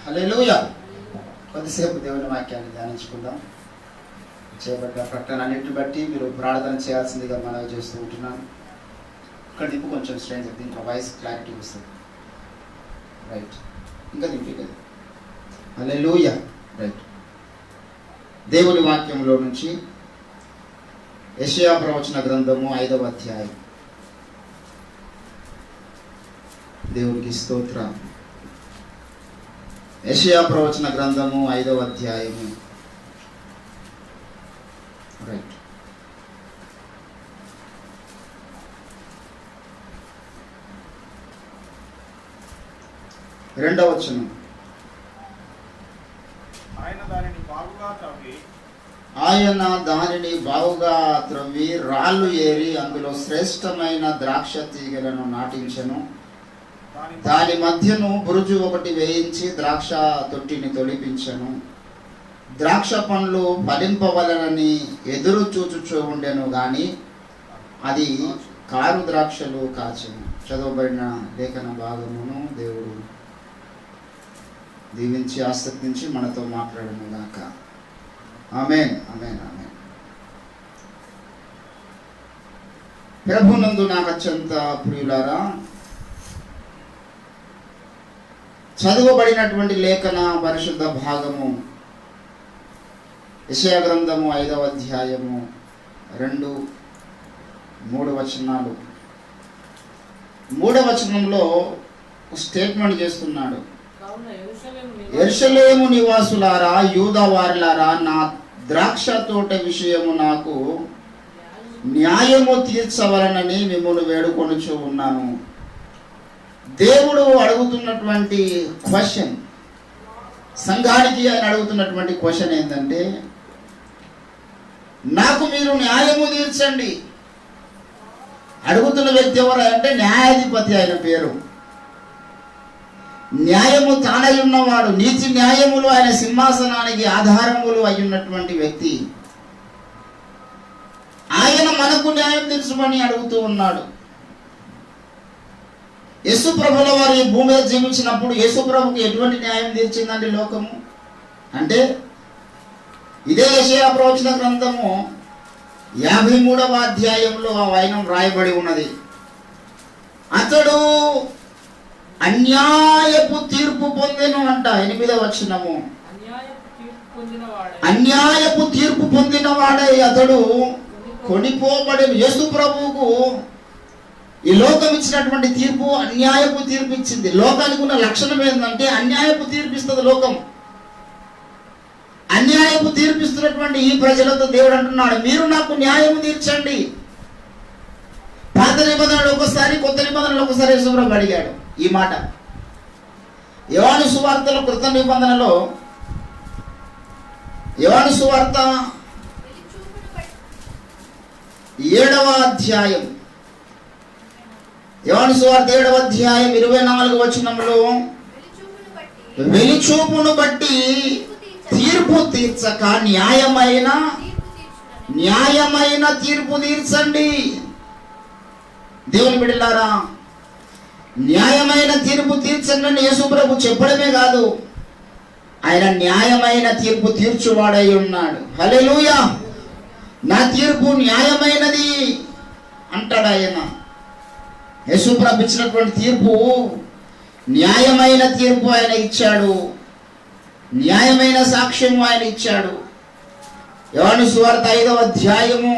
హల్లెలూయా. కొద్దిసేపు దేవుని వాక్యాన్ని ధ్యానించుకుందాం. చేపట్ట ప్రకటన అన్నింటిని బట్టి మీరు ప్రార్థన చేయాల్సిందిగా మనవి చేస్తూ ఉంటున్నాను. ఇక్కడ దింపు కొంచెం స్ట్రెంత్, దీంట్లో వాయిస్ క్లారిటీ వస్తుంది. రైట్, ఇంకా దింపు కదా. హల్లెలూయా. రైట్. దేవుని వాక్యంలో నుంచి యెషయా ప్రవచన గ్రంథము 5వ అధ్యాయం. దేవునికి స్తోత్రం. యెషయా ప్రవచన గ్రంథము 5వ అధ్యాయము. రైట్. రెండవ వచనం. ఆయన దానిని బాగుగా త్రవ్వి రాళ్ళు ఏరి అందులో శ్రేష్టమైన ద్రాక్ష తీగలను నాటించెను. దాని మధ్యను బురుజు ఒకటి వేయించి ద్రాక్ష తొట్టిని తొలిపించెను. ద్రాక్ష పండ్లు ఫలింపవలనని ఎదురు చూచుచూ ఉండెను గాని అది కారు ద్రాక్షలు కాచెను. చదవబడిన లేఖన భాగమును దేవుడు దీవించి ఆసక్తించి మనతో మాట్లాడను గాక. ఆమేన్, ఆమేన్, ఆమేన్. ప్రభునందు నాకు అత్యంత ప్రియులారా, చదువబడినటువంటి లేఖన పరిశుద్ధ భాగము యెషయా గ్రంథము 5వ అధ్యాయము 2, 3 వచనాలు. 3వ వచనంలో స్టేట్మెంట్ చేస్తున్నాడు. యెరూషలేము నివాసులారా, యూదా వారులారా, నా ద్రాక్ష తోట విషయము నాకు న్యాయము తీర్చవలనని మిమ్మల్ని వేడుకొనుచూ ఉన్నాను. దేవుడు అడుగుతున్నటువంటి క్వశ్చన్, సంఘానికి ఆయన అడుగుతున్నటువంటి క్వశ్చన్ ఏంటంటే, నాకు మీరు న్యాయము తీర్చండి. అడుగుతున్న వ్యక్తి ఎవరు అంటే న్యాయాధిపతి, ఆయన పేరు. న్యాయము తానై ఉన్నవాడు, నీతి న్యాయములు ఆయన సింహాసనానికి ఆధారములు అయి ఉన్నటువంటి వ్యక్తి. ఆయన మనకు న్యాయం తీర్చమని అడుగుతూ ఉన్నాడు. యేసు ప్రభుల వారు ఈ భూమి మీద జీవించినప్పుడు యేసు ప్రభుకి ఎటువంటి న్యాయం తీర్చిందండి లోకము అంటే, ఇదే యెషయా ప్రవచన గ్రంథము 53వ అధ్యాయంలో ఆ వైనం రాయబడి ఉన్నది. అతడు అన్యాయపు తీర్పు పొందెను అంట. 8వ వచనము. అన్యాయపు తీర్పు పొందిన వాడై అతడు కొనిపోబడి. యేసు ప్రభువుకు ఈ లోకం ఇచ్చినటువంటి తీర్పు అన్యాయపు తీర్పు ఇచ్చింది. లోకానికి ఉన్న లక్షణం ఏంటంటే అన్యాయపు తీర్పిస్తుంది లోకం. అన్యాయపు తీర్పిస్తున్నటువంటి ఈ ప్రజలతో దేవుడు అంటున్నాడు, మీరు నాకు న్యాయం తీర్చండి. పాత నిబంధనలు ఒకసారి, కొత్త నిబంధనలు ఒకసారి యేసు ప్రభు అడిగాడు ఈ మాట. యోహాను సువార్తలో, కృత నిబంధనలో యోహాను సువార్త 7వ అధ్యాయం, యోహాను సువార్త 7వ అధ్యాయం 24వ వచనంలో, వెలిచూపును బట్టి తీర్పు తీర్చక న్యాయమైన తీర్పు తీర్చండి. దేవుని బిడ్డలారా, న్యాయమైన తీర్పు తీర్చండి అని యేసు ప్రభు చెప్పడమే కాదు, ఆయన న్యాయమైన తీర్పు తీర్చువాడై ఉన్నాడు. హల్లెలూయా. నా తీర్పు న్యాయమైనది అంటాడు ఆయన. యేసు ప్రభు ఇచ్చినటువంటి తీర్పు న్యాయమైన తీర్పు ఆయన ఇచ్చాడు. న్యాయమైన సాక్ష్యము ఆయన ఇచ్చాడు. యోహాను సువార్త 5వ అధ్యాయము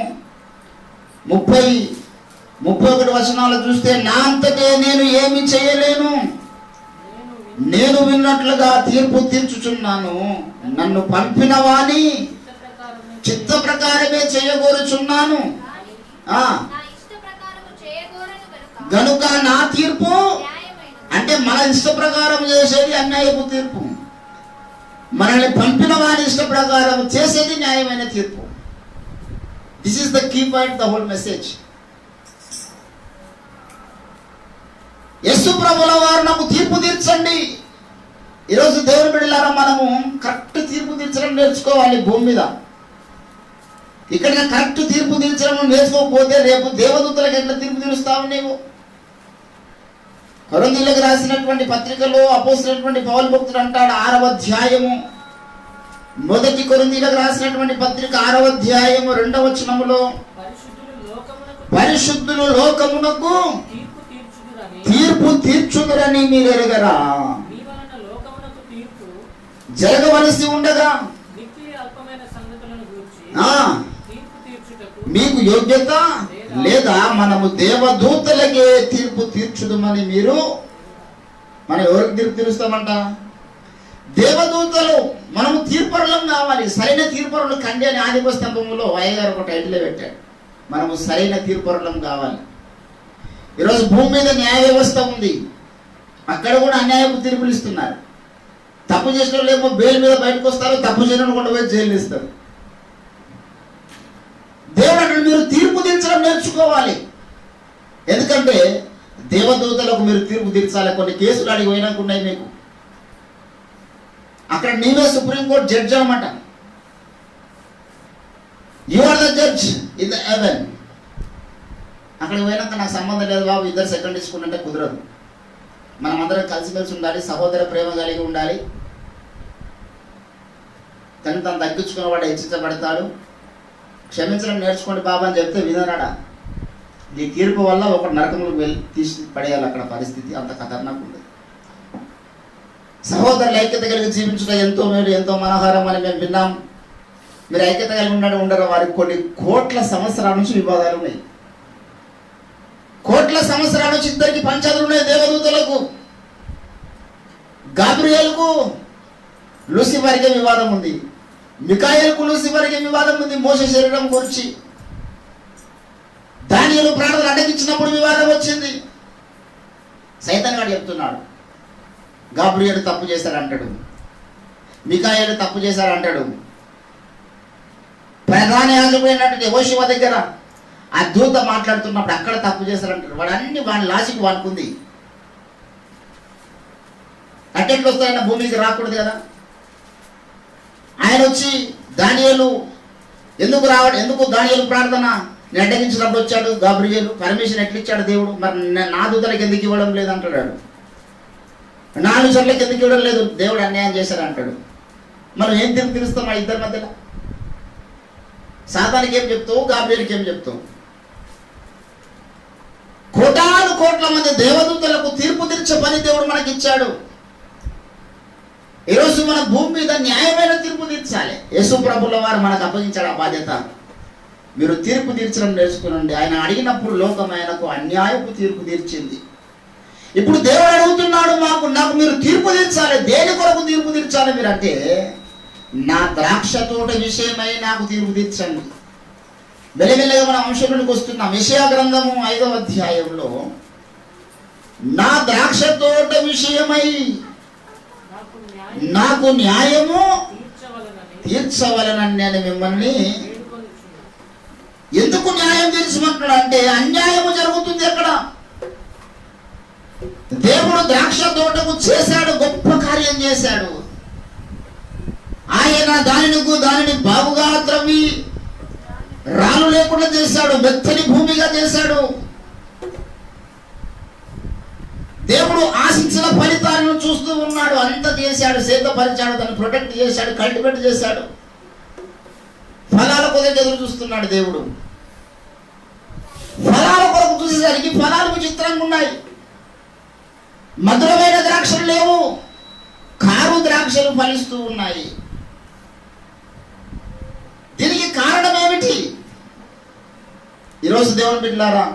30-31 వచనాలు చూస్తే, నా అంతటే నేను ఏమి చేయలేను, నేను విన్నట్లుగా తీర్పు తీర్చుచున్నాను. నన్ను పంపిన వాని చిత్త ప్రకారమే చేయగోరుచున్నాను. గనుక నా తీర్పు అంటే మన ఇష్ట ప్రకారం చేసేది అన్యాయపు తీర్పు, మనల్ని పంపిన వారి ఇష్ట ప్రకారం చేసేది న్యాయమైన తీర్పు. This is the key point, the whole message. Yesu ప్రభుల వారు నాకు తీర్పు తీర్చండి. ఈరోజు దేవుని బిడ్డలారా, మనము కరెక్ట్ తీర్పు తీర్చడం నేర్చుకోవాలి భూమి మీద. ఇక్కడ కరెక్ట్ తీర్పు తీర్చడం నేర్చుకోకపోతే రేపు దేవదూతలకు ఎట్లా తీర్పు తీరుస్తావు నీవు? కొరింథీయులకు రాసినటువంటి పత్రికలో అపోస్తలుడైనటువంటి పౌలు భక్తుడు అంటాడు, 6వ అధ్యాయము, మొదటి కొరింథీయులకు రాసినటువంటి పత్రిక 6వ అధ్యాయము 2వ వచనములో, పరిశుద్ధులు లోకమునకు తీర్పు తీర్చుదురని మీరు ఎరుగరా? జరగవలసి ఉండగా మీకు యోగ్యత లేదా? మనము దేవదూతలకే తీర్పు తీర్చుదమని మీరు. మనం ఎవరికి తీర్పు తీరుస్తామంట? దేవదూతలు. మనము తీర్పరులం కావాలి, సరైన తీర్పరులు. కండి అని ఆదిమ స్తంభంలో అయ్యగారు ఒక టైటిల్ పెట్టాడు, మనము సరైన తీర్పరులం కావాలి. ఈరోజు భూమి మీద న్యాయ వ్యవస్థ ఉంది, అక్కడ కూడా అన్యాయపు తీర్పులు ఇస్తున్నారు. తప్పు చేసిన వాళ్ళు ఏమో బెయిల్ మీద బయటకు వస్తారు, తప్పు చేయడం కూడా పోయి జైలు ఇస్తారు. దేవుడు అంటే మీరు తీర్పు తీర్చడం నేర్చుకోవాలి. ఎందుకంటే దేవదూతలకు మీరు తీర్పు తీర్చాలి. కొన్ని కేసులు అడిగి పోయినాక ఉన్నాయి మీకు. అక్కడ నీవే సుప్రీంకోర్టు జడ్జి అన్నమాట. You are the judge in the heaven. అక్కడికి పోయినాక నాకు సంబంధం లేదు బాబు, ఇద్దరు సెకండ్ తీసుకుంటే కుదరదు. మనం అందరం కలిసిమెలిసి ఉండాలి, సహోదర ప్రేమ కలిగి ఉండాలి. తను తను తగ్గించుకున్న వాడు హెచ్చించబడతాడు. క్షమించడం నేర్చుకోండి బాబా అని చెప్తే వినరాడా? ఈ తీర్పు వల్ల ఒక నరకములకు వెళ్ళి తీసి పడేయాలి. అక్కడ పరిస్థితి అంత ఖతర్నాక్ ఉంది. సహోదరులు ఐక్యత కలిగి జీవించడం ఎంతో మేలు, ఎంతో మనోహరం అని మేము విన్నాం. మీరు ఐక్యత కలిగి ఉండరు. వారికి కొన్ని కోట్ల సంవత్సరాల నుంచి వివాదాలు ఉన్నాయి. కోట్ల సంవత్సరాల నుంచి ఇద్దరికి పంచాదులు ఉన్నాయి. దేవదూతలకు, గాబ్రియేలుకు లూసిఫర్కే వివాదం ఉంది. మికాయేలుకు లూసిఫర్కే వివాదం ఉంది. మోషే శరీరం గురించి దానియేలు ప్రాణాలు అడ్డగించినప్పుడు వివాదం వచ్చింది. సైతాన్ గారు చెప్తున్నాడు, గాబ్రియేలు తప్పు చేశారంటాడు, మికాయేలు తప్పు చేశారంటాడు. ప్రధాన యాజకుడైనటువంటి యెహోషువ దగ్గర ఆ దూత మాట్లాడుతున్నప్పుడు అక్కడ తప్పు చేశారంటాడు. వాడు అన్ని వాడి లాజిక్ వాడుకుంది. అట్టెట్లు వస్తాయన్న భూమికి రాకూడదు కదా. ఆయన వచ్చి దానియేలు ఎందుకు దానియేలు ప్రార్థన నేను అడ్డగించినప్పుడు వచ్చాడు గాబ్రియేలు. పర్మిషన్ ఎట్లా ఇచ్చాడు దేవుడు? మరి నా దూతలకు ఎందుకు ఇవ్వడం లేదు అంటాడు. 4 చోట్లకి ఎందుకు ఇవ్వడం లేదు? దేవుడు అన్యాయం చేశాడు అంటాడు. మనం ఏం తీర్పు తీరుస్తాం ఆ ఇద్దరి మధ్యలో? సాతానికి ఏం చెప్తావు, గాబ్రియేలుకి ఏం చెప్తావు? కోటాను కోట్ల మంది దేవదూతలకు తీర్పు తీర్చే పని దేవుడు మనకి ఇచ్చాడు. ఈరోజు మన భూమి మీద న్యాయమైన తీర్పు తీర్చాలి. యేసు ప్రభుల వారు మనకు అప్పగించాడు ఆ బాధ్యత. మీరు తీర్పు తీర్చడం నేర్చుకునండి. ఆయన అడిగినప్పుడు లోకం ఆయనకు అన్యాయపు తీర్పు తీర్చింది. ఇప్పుడు దేవుడు అడుగుతున్నాడు, నాకు మీరు తీర్పు తీర్చాలి. దేని కొరకు తీర్పు తీర్చాలి మీరు అంటే, నా ద్రాక్ష తోట విషయమై నాకు తీర్పు తీర్చండి. మెల్లమెల్లగా మన అంశంలోకి వస్తున్నాం. యెషయా గ్రంథము 5వ అధ్యాయంలో, నా ద్రాక్ష తోట విషయమై నాకు న్యాయము తీర్చవలనని నేను మిమ్మల్ని. ఎందుకు న్యాయం తీర్చమంటున్నాడు అంటే, అన్యాయము జరుగుతుంది అక్కడ. దేవుడు ద్రాక్ష తోటకు చేశాడు, గొప్ప కార్యం చేశాడు. ఆయన దానిని బాగుగా త్రవ్వి రాళ్ళు లేకుండా చేశాడు, మెత్తని భూమిగా చేశాడు. దేవుడు ఆశించిన ఫలితాలను చూస్తూ ఉన్నాడు. అంత చేశాడు, సేతపరిచాడు, దాన్ని ప్రొటెక్ట్ చేశాడు, కల్టివేట్ చేశాడు. ఫలాల కొరకు ఎదురు చూస్తున్నాడు దేవుడు. ఫలాల కొరకు చూసేసరికి ఫలాలు విచిత్రంగా ఉన్నాయి. మధురమైన ద్రాక్షలు లేవు, కారు ద్రాక్షలు ఫలిస్తూ ఉన్నాయి. దీనికి కారణం ఏమిటి? ఈరోజు దేవుని బిడ్డలారా,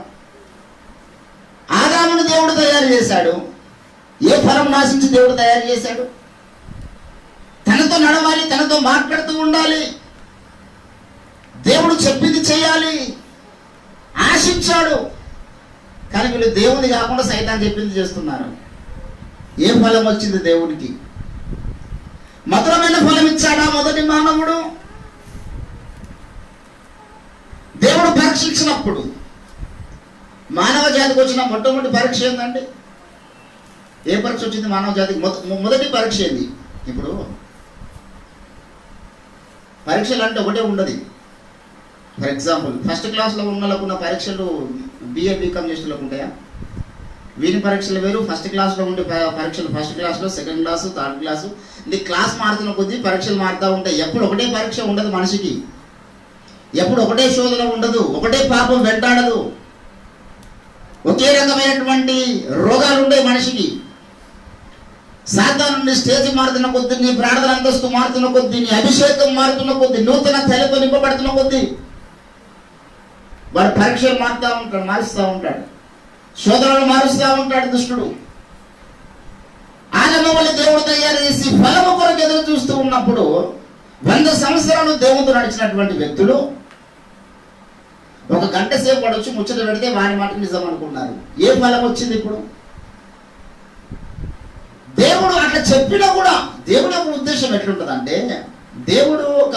ఆదామును దేవుడు తయారు చేశాడు. ఏ ఫలం నాశించి దేవుడు తయారు చేశాడు? తనతో నడవాలి, తనతో మాట్లాడుతూ ఉండాలి, దేవుడు చెప్పింది చేయాలి ఆశించాడు. కానీ వీళ్ళు దేవుని కాకుండా సైతాన్ చెప్పింది చేస్తున్నారు. ఏ ఫలం వచ్చింది దేవుడికి? మధురమైన ఫలం ఇచ్చాడా మొదటి మానవుడు? దేవుడు పరీక్షించినప్పుడు మానవ జాతికి వచ్చిన మొట్టమొదటి పరీక్ష ఏంటంటే, ఏ పరీక్ష వచ్చింది మానవ జాతికి? మొదటి పరీక్ష ఏంది? ఇప్పుడు పరీక్షలు అంటే ఒకటే ఉండదు. ఫర్ ఎగ్జాంపుల్, ఫస్ట్ క్లాస్లో ఉన్న పరీక్షలు BA BCom చేసేలకు ఉంటాయా? వీని పరీక్షలు వేరు, ఫస్ట్ క్లాస్లో ఉండే పరీక్షలు ఫస్ట్ క్లాస్లో, సెకండ్ క్లాసు, థర్డ్ క్లాసు, ఇది క్లాస్ మారుతున్న కొద్దీ పరీక్షలు మారుతూ ఉంటాయి. ఎప్పుడు ఒకటే పరీక్ష ఉండదు మనిషికి, ఎప్పుడు ఒకటే శోధన ఉండదు, ఒకటే పాపం వెంటాడదు, ఒకే రకమైనటువంటి రోగాలు ఉంటాయి మనిషికి. సాతాను నుండి స్టేజ్ మారుతున్న కొద్దీ, నీ ప్రార్థన అంతస్తు మారుతున్న కొద్దీ, నీ అభిషేకం మారుతున్న కొద్దీ, నూతన తలతో నింపబడుతున్న కొద్దీ వాడు పరీక్షలు మారుస్తూ ఉంటాడు, శోధనలు మారుస్తూ ఉంటాడు దుష్టుడు. ఆనమవల్లి దేవుడు తయారు చేసి ఫలము కొరకు ఎదురు చూస్తూ ఉన్నప్పుడు 100 సంవత్సరాలు దేవుడు నడిచినటువంటి వ్యక్తులు 1 గంట సేపు పడవచ్చు ముచ్చట పెడితే వారి మాట నిజం అనుకున్నారు. ఏ ఫలం వచ్చింది ఇప్పుడు? దేవుడు అట్లా చెప్పినా కూడా దేవుడు యొక్క ఉద్దేశం ఎట్లుంటుందంటే, దేవుడు ఒక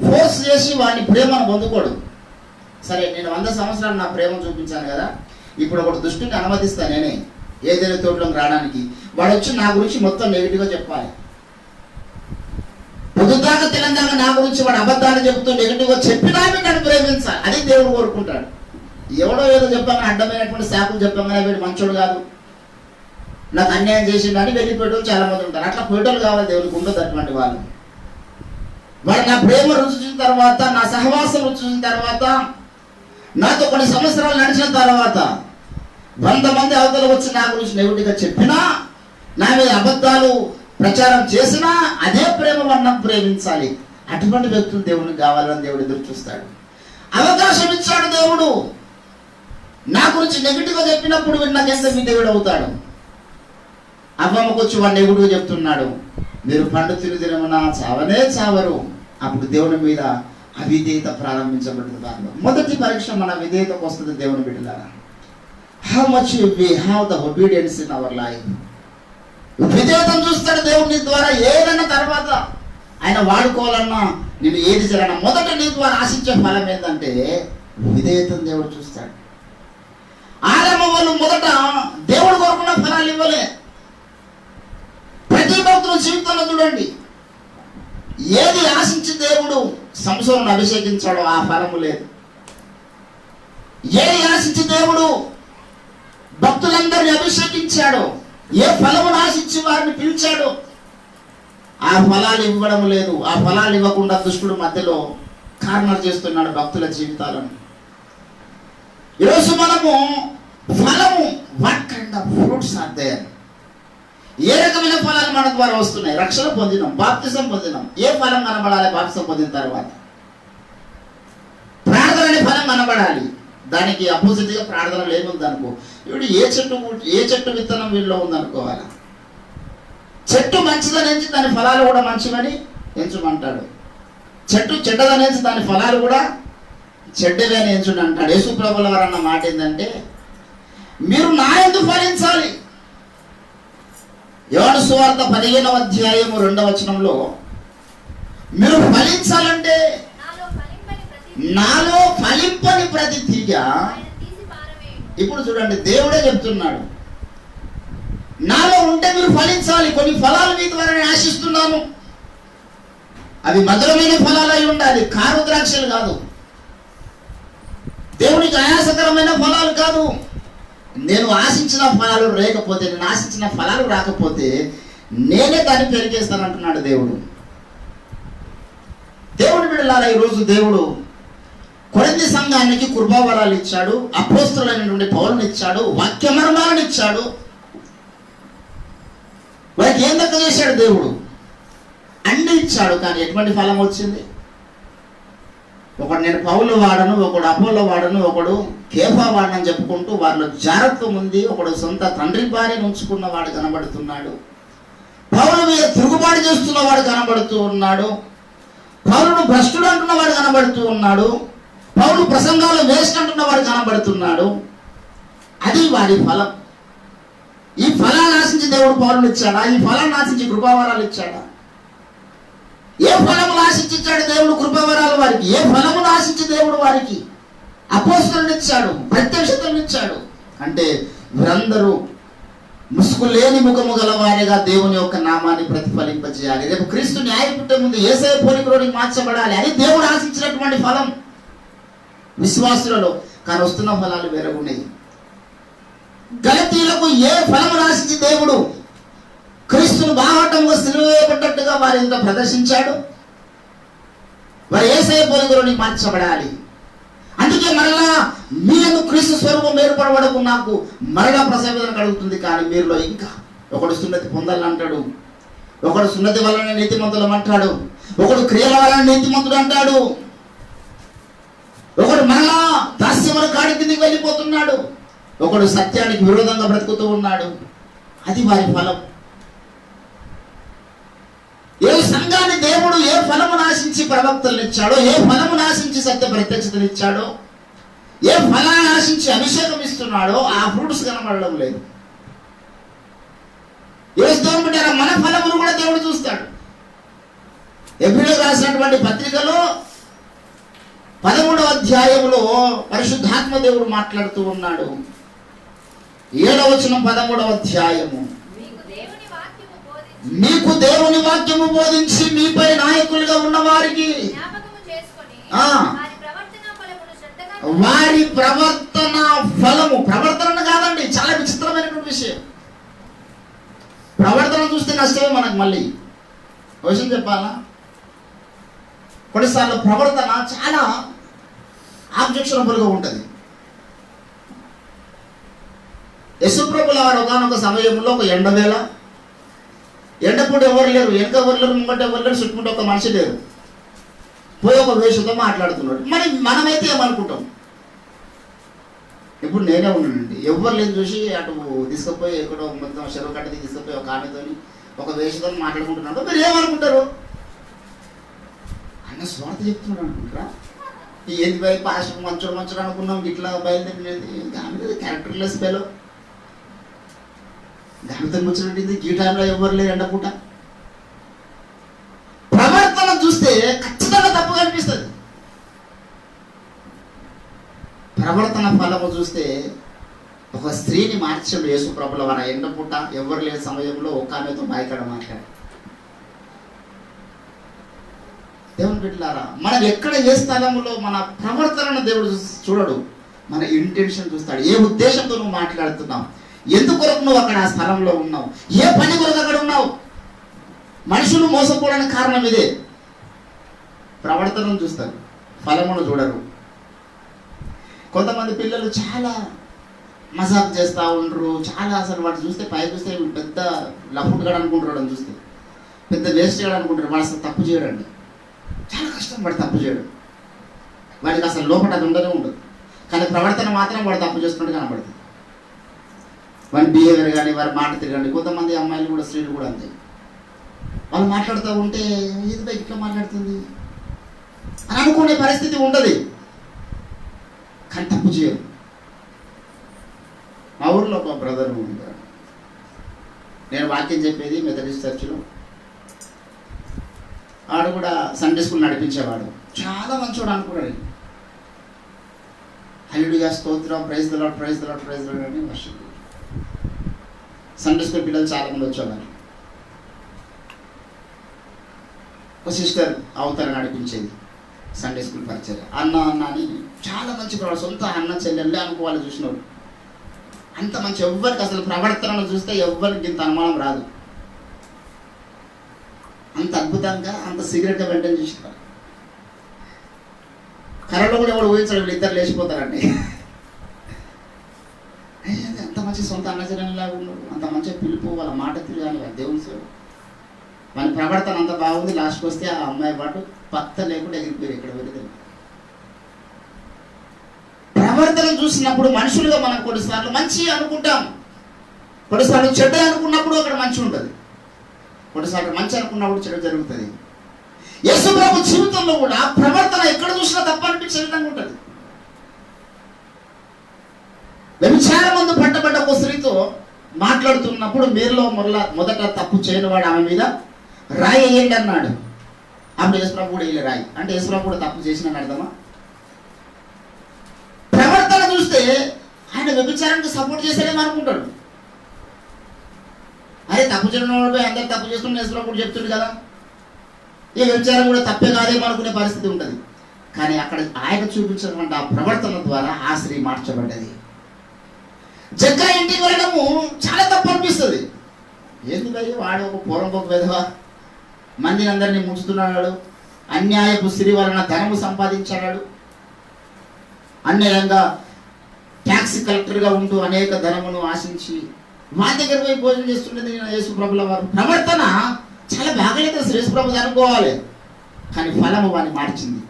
ఫోర్స్ చేసి వాడిని ప్రేమను పొందుకోడు. సరే, నేను 100 సంవత్సరాలు నా ప్రేమను చూపించాను కదా, ఇప్పుడు ఒకటి దుష్టుని అనుమతిస్తాను నేనే ఏదైనా తోటలోకి రావడానికి. వాడు వచ్చి నా గురించి మొత్తం నెగిటివ్గా చెప్పాలి. పొద్దుదాకా తెలంగాణ నా గురించి వాడు అబద్ధాలు చెబుతూ నెగిటివ్గా చెప్పినా నన్ను ప్రేమించాలి. అది దేవుడు కోరుకుంటాడు. ఎవడో ఏదో చెప్పామని అడ్డమైనటువంటి శాఖలు చెప్పామని వీడు మంచోడు కాదు, నాకు అన్యాయం చేసిందని వెళ్ళిపోయేటోళ్ళు చాలా మంది ఉంటారు. అట్లా పోయేటోళ్ళు కావాలి, దేవునికి ఉండదు అటువంటి వాళ్ళు. వాడు నా ప్రేమ రుచి చూసిన తర్వాత, నా సహవాసం రుచి చూసిన తర్వాత, నాతో కొన్ని సంవత్సరాలు నడిచిన తర్వాత 100 మంది అవతల వచ్చి నా గురించి నెగిటివ్గా చెప్పినా, నా మీద అబద్ధాలు ప్రచారం చేసినా అదే ప్రేమ వర్ణం ప్రేమించాలి. అటువంటి వ్యక్తులు దేవునికి కావాలని దేవుడు ఎదురు చూస్తాడు. అవకాశం ఇచ్చాడు దేవుడు. నా గురించి నెగిటివ్గా చెప్పినప్పుడు వీడు నాకు ఎంత దేవుడు అవుతాడు. అవ్వమ్మకు వచ్చి వాడు నెగిటివ్గా చెప్తున్నాడు, మీరు పండు తిరుదినమున చావనే చావరు. అప్పుడు దేవుని మీద అవిధేయత ప్రారంభించబడింది. దానిలో మొదటి పరీక్ష మన విధేయతకు వస్తుంది. దేవుని బిడ్డలారా, how much we have the obedience in our life. విధేయతను చూస్తాడు దేవుడు నీ ద్వారా. ఏదైనా తర్వాత ఆయన వాడుకోవాలన్నా, నేను ఏది చేయాలన్నా, మొదట నీ ద్వారా ఆశించే ఫలం ఏంటంటే విధేయతను దేవుడు చూస్తాడు. ఆదాము వాళ్ళు మొదట దేవుడు కోరుకున్న ఫలాలు ఇవ్వలే. ప్రతి భక్తుల జీవితంలో చూడండి, ఏది ఆశించి దేవుడు సంసోనును అభిషేకించాడో ఆ ఫలము లేదు. ఏది ఆశించి దేవుడు భక్తులందరినీ అభిషేకించాడో, ఏ ఫలమును ఆశించి వారిని పిలిచాడో ఆ ఫలాలు ఇవ్వడం లేదు. ఆ ఫలాలు ఇవ్వకుండా దుష్టుడు మధ్యలో కార్నర్ చేస్తున్నాడు భక్తుల జీవితాలను. ఈరోజు మనము ఫలము, what kind of fruits are there, ఏ రకమైన ఫలాలు మన ద్వారా వస్తున్నాయి? రక్షణ పొందినాం, బాప్తిజం పొందినాం, ఏ ఫలం కనబడాలి? బాప్తిజం పొందిన తర్వాత ప్రార్థన అనే ఫలం కనబడాలి. దానికి అపోజిట్గా ప్రార్థన లేముంది అనుకో, ఇప్పుడు ఏ చెట్టు విత్తనం వీళ్ళలో ఉందనుకోవాలి. చెట్టు మంచిదని ఎంచి దాని ఫలాలు కూడా మంచివని ఎంచమంటాడు. చెట్టు చెడ్డదని ఎంచి దాని ఫలాలు కూడా చెడ్డగానే ఎంచుడు అంటాడు. యేసుప్రభుల వారు అన్న మాట ఏంటంటే, మీరు నా యందు ఫలించాలి. యోహాను సువార్త 15వ అధ్యాయము 2వ వచనంలో, మీరు ఫలించాలంటే నాలో ఫలింపని ప్రతి తీగ. ఇప్పుడు చూడండి, దేవుడే చెప్తున్నాడు, నాలో ఉంటే మీరు ఫలించాలి. కొన్ని ఫలాలు మీ ద్వారా నేను ఆశిస్తున్నాను. అవి మధురమైన ఫలాలు అయి ఉండాలి, కారు ద్రాక్షలు కాదు, దేవునికి ఆయాసకరమైన ఫలాలు కాదు. నేను ఆశించిన ఫలాలు లేకపోతే, నేను ఆశించిన ఫలాలు రాకపోతే నేనే దాన్ని పెరిగేస్తానంటున్నాడు దేవుడు. దేవుని బిడ్డలారా, ఈరోజు దేవుడు కొరింథీ సంఘానికి కృపావరాలు ఇచ్చాడు, అపోస్తలుడైనటువంటి పౌలుని ఇచ్చాడు, వాక్య మర్మాలను ఇచ్చాడు. వారికి ఏం దక్క చేశాడు దేవుడు? అన్ని ఇచ్చాడు. కానీ ఎటువంటి ఫలం వచ్చింది? ఒకడు నేను పౌలు వాడను, ఒకడు అపోలో వాడను, ఒకడు కేఫా వాడనని చెప్పుకుంటూ వారిలో జారత్వం ఉంది. ఒకడు సొంత తండ్రి భార్యను ఉంచుకున్నవాడు కనబడుతున్నాడు. పౌలు మీద తిరుగుబాటు చేస్తున్నవాడు కనబడుతూ ఉన్నాడు. పౌలును భ్రష్టుడు అంటున్నవాడు కనబడుతూ ఉన్నాడు. పౌలు ప్రసంగాలు వేస్ట్ అంటున్నవాడు కనబడుతున్నాడు. అది వారి ఫలం. ఈ ఫలాన్ని ఆశించి దేవుడు పౌలుని ఇచ్చాడా? ఈ ఫలాన్ని ఆశించి కృపావరాలు ఇచ్చాడా? ఏ ఫలమును ఆశించి ఇచ్చాడు దేవుడు కృపావరాలు వారికి? ఏ ఫలమును ఆశించి దేవుడు వారికి అపోస్తలుని ఇచ్చాడు, ప్రత్యక్షతలను ఇచ్చాడు? అంటే వీరందరూ ముసుగు లేని ముఖము గల వారిగా దేవుని యొక్క నామాన్ని ప్రతిఫలింపజేయాలి. రేపు క్రీస్తు న్యాయపీఠం ముందు యేసయ్య పోలికలోనికి మార్చబడాలి. అది దేవుడు ఆశించినటువంటి ఫలం విశ్వాసులలో. కానీ వస్తున్న ఫలాలు వేరే ఉన్నాయి. గలతీయులకు ఏ ఫలము రాసించి దేవుడు క్రీస్తును బాహాటంగా సిలువ వేయబడ్డట్టుగా వారి ఇంత ప్రదర్శించాడు. వారు యేసయ్య పోలికలోనికి మార్చబడాలి. అందుకే మరలా మీరు క్రీస్తు స్వరూపం ఏర్పడవడకు నాకు మరలా ప్రసవేదన కలుగుతుంది. కానీ మీరులో ఇంకా ఒకడు సున్నతి పొందాలంటాడు, ఒకడు సున్నతి వలన నీతిమంతులం అంటాడు, ఒకడు క్రియల వలన నీతిమంతుడు అంటాడు, ఒకడు మరలా దాస్యముల కాడి కిందికి వెళ్ళిపోతున్నాడు, ఒకడు సత్యానికి విరోధంగా బ్రతుకుతూ ఉన్నాడు. అది వారి ఫలం. ఏ సంఘాన్ని దేవుడు ఏ ఫలము నాశించి ప్రవక్తలను ఇచ్చాడో, ఏ ఫలము నాశించి సత్య ప్రత్యక్షతను ఇచ్చాడో, ఏ ఫలాన్ని నాశించి అభిషేకం ఇస్తున్నాడో ఆ ఫ్రూట్స్ కనబడడం లేదు. మన ఫలమును కూడా దేవుడు చూస్తాడు. ఎబ్రిలో రాసినటువంటి పత్రికలో 13వ అధ్యాయంలో పరిశుద్ధాత్మ దేవుడు మాట్లాడుతూ ఉన్నాడు. 7వ వచనం 13వ అధ్యాయము, మీకు దేవుని వాక్యము బోధించి మీపై నాయకులుగా ఉన్న వారికి వారి ప్రవర్తన ఫలము, ప్రవర్తన కాదండి, చాలా విచిత్రమైనటువంటి విషయం. ప్రవర్తన చూస్తే నష్టమే మనకు. మళ్ళీ విషయం చెప్పాలా, కొన్నిసార్లు ప్రవర్తన చాలా ఆబ్జెక్షనబుల్గా ఉంటుంది. యశుప్రభుల వారు ఒకనొక సమయంలో ఒక ఎండవేళ, ఎండపూట ఎవరు లేరు, వెనక ఎవరు లేరు, ముంగట ఎవరు లేరు, చుట్టుముట్టు ఒక మనిషి లేరు, పోయి ఒక వేషంతో మాట్లాడుతున్నాడు. మరి మనమైతే ఏమనుకుంటాం, ఇప్పుడు నేనే ఉన్నానండి, ఎవరు లేదు చూసి అటు తీసుకుపోయి ఎక్కడో మొత్తం చెరువు కట్టది తీసుకుపోయి ఒక ఆమెతో ఒక వేషంతో మాట్లాడుకుంటున్నాడు, మీరు ఏమనుకుంటారు? అన్న స్వార్థ చెప్తున్నాడు అనుకుంటారా? ఏంది పోయి పాస్ మంచోడు అనుకున్నాం, ఇట్లా బయలుదేరినది ఆమె క్యారెక్టర్లెస్ బెలో దానితో ముచ్చినట్టు ఈ టైంలో ఎవరు లేరు ఎండపూట. ప్రవర్తన చూస్తే ఖచ్చితంగా తప్పు కనిపిస్తుంది. ప్రవర్తన ఫలము చూస్తే ఒక స్త్రీని మార్చాడు యేసు ప్రభుల వారు ఎండపూట ఎవరు లేని సమయంలో ఒక ఆమెతో బాయికాడ మాట్లాడారు. దేవుని బిడ్డలారా, మనం ఎక్కడ ఏ స్థలంలో మన ప్రవర్తనను దేవుడు చూడడు, మన ఇంటెన్షన్ చూస్తాడు. ఏ ఉద్దేశంతో నువ్వు మాట్లాడుతున్నావు, ఎందుకొరకు నువ్వు అక్కడ ఆ స్థలంలో ఉన్నావు, ఏ పని కొరకు అక్కడ ఉన్నావు. మనుషులు మోసపోవడానికి కారణం ఇదే. ప్రవర్తనను చూస్తారు, ఫలమును చూడరు. కొంతమంది పిల్లలు చాలా మజాక్ చేస్తూ ఉండరు, చాలా అసలు వాడు చూస్తే పై చూస్తే పెద్ద లఫుట్గాడు అనుకుంటారు, అని చూస్తే పెద్ద వేస్ట్ చేయడం అనుకుంటారు. వాడు అసలు తప్పు చేయడండి, చాలా కష్టం వాడు తప్పు చేయడం. వాడికి అసలు లోపల అది ఉండనే ఉండదు, కానీ ప్రవర్తన మాత్రం వాడు తప్పు చేస్తున్నట్టు కనబడుతుంది. వారి బిహేవియర్ కానీ వారి మాట తిరగండి. కొంతమంది అమ్మాయిలు కూడా స్త్రీలు కూడా అంతే, వాళ్ళు మాట్లాడుతూ ఉంటే ఏది బయట ఇట్లా మాట్లాడుతుంది అని అనుకునే పరిస్థితి ఉండదు, కానీ తప్పు చేయరు. మా ఊరిలో ఒక బ్రదర్ ఉంటారు, నేను వాక్యం చెప్పేది మెథడిస్ట్ చర్చిలో, వాడు కూడా సండే స్కూల్ నడిపించేవాడు, చాలా మంచివాడు అనుకున్నాడు. హల్లెలూయా స్తోత్రం, praise the lord, praise the lord, praise the lord అని వర్షిప్. సండే స్కూల్ పిల్లలు చాలా మంది వచ్చేవారు. ఒక సిస్టర్ అవతల నడిపించేది సండే స్కూల్ పరిచయం. అన్న అని చాలా మంచి ప్రవర్తన, సొంత అన్న చెల్లెళ్ళే అనుకోవాలి చూసినోడు. అంత మంచి, ఎవ్వరికి అసలు ప్రవర్తనను చూస్తే ఎవ్వరికి ఇంత అనుమానం రాదు. అంత అద్భుతంగా అంత సీక్రెట్గా మెయింటైన్ చేసినారు. కరెంట్లో కూడా ఎవరు ఊహించాడు, వీళ్ళు ఇద్దరు లేచిపోతారండి. అంత మంచి సొంత అన్నచరణలాగా ఉన్నాడు, అంత మంచిగా పిలుపు, వాళ్ళ మాట తిరగాలి, దేవుని సేవ, వాళ్ళ ప్రవర్తన అంత బాగుంది. లాస్ట్కి వస్తే ఆ అమ్మాయి పాటు పత్త లేకుండా ఎగిరిపోయారు, ఎక్కడ వెళ్ళి. ప్రవర్తన చూసినప్పుడు మనుషులుగా మనం కొన్నిసార్లు మంచి అనుకుంటాం, కొన్నిసార్లు చెడ్డ అనుకున్నప్పుడు అక్కడ మంచి ఉంటుంది, కొన్నిసార్లు మంచి అనుకున్నప్పుడు చెడు జరుగుతుంది. యేసు ప్రభు జీవితంలో కూడా ప్రవర్తన ఎక్కడ చూసినా తప్పు అనిపించే విధంగా ఉంటుంది. వ్యభిచార మందు పట్టబడ్డ ఒక స్త్రీతో మాట్లాడుతున్నప్పుడు మీరులో మొదట తప్పు చేయని వాడు ఆమె మీద రాయి వేయండి అన్నాడు. అప్పుడు యేసుప్రభు కూడా వేయలే రాయి, అంటే యేసుప్రభు కూడా తప్పు చేసిన అర్థమా? ప్రవర్తన చూస్తే ఆయన వ్యభిచారానికి సపోర్ట్ చేసేదేమో అనుకుంటాడు. అరే తప్పు చేయడం అందరు తప్పు చేస్తున్న యేసుప్రభు కూడా చెప్తుంది కదా, ఈ వ్యభిచారం కూడా తప్పే కాదేమో అనుకునే పరిస్థితి ఉంటుంది. కానీ అక్కడ ఆయన చూపించినటువంటి ఆ ప్రవర్తన ద్వారా ఆ స్త్రీ మార్చబడ్డది. జక్కా ఇంటికి వెళ్ళడము చాలా తప్పు అనిపిస్తుంది. ఎందుకయ్యో వాడు ఒక పూర్వపు విధవ, మందిని అందరినీ ముంచుతున్నాడు, అన్యాయపు స్త్రీ వలన ధనము సంపాదించాడు, అన్యాయంగా ట్యాక్స్ కలెక్టర్గా ఉంటూ అనేక ధనమును ఆశించి మా దగ్గర పోయి భోజనం చేస్తుండేది యేసుప్రభుల వారు. ప్రవర్తన చాలా బాగాలేదు అసలు యేసుప్రభు అనుకోవాలి, కానీ ఫలము వాడిని మార్చింది.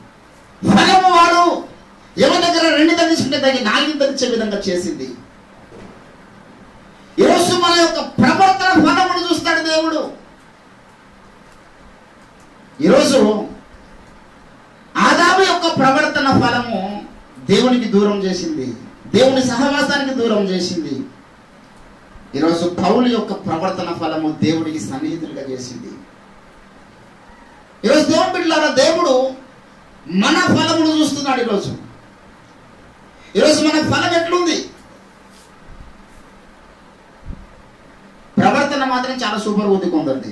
ఫలము వాడు ఎవరి దగ్గర 2 తగ్గించుకుంటే దాన్ని 4 తగ్గించే విధంగా చేసింది. ఈరోజు మన యొక్క ప్రవర్తన ఫలమును చూస్తాడు దేవుడు. ఈరోజు ఆదాము యొక్క ప్రవర్తన ఫలము దేవునికి దూరం చేసింది, దేవుని సహవాసానికి దూరం చేసింది. ఈరోజు పౌలు యొక్క ప్రవర్తన ఫలము దేవుడికి సన్నిహితులుగా చేసింది. ఈరోజు దేవుని బిడ్డలారా, దేవుడు మన ఫలమును చూస్తున్నాడు. ఈరోజు మన ఫలం ఎట్లుంది? ప్రవర్తన మాత్రం చాలా సూపర్ ఉంది కొందరిది.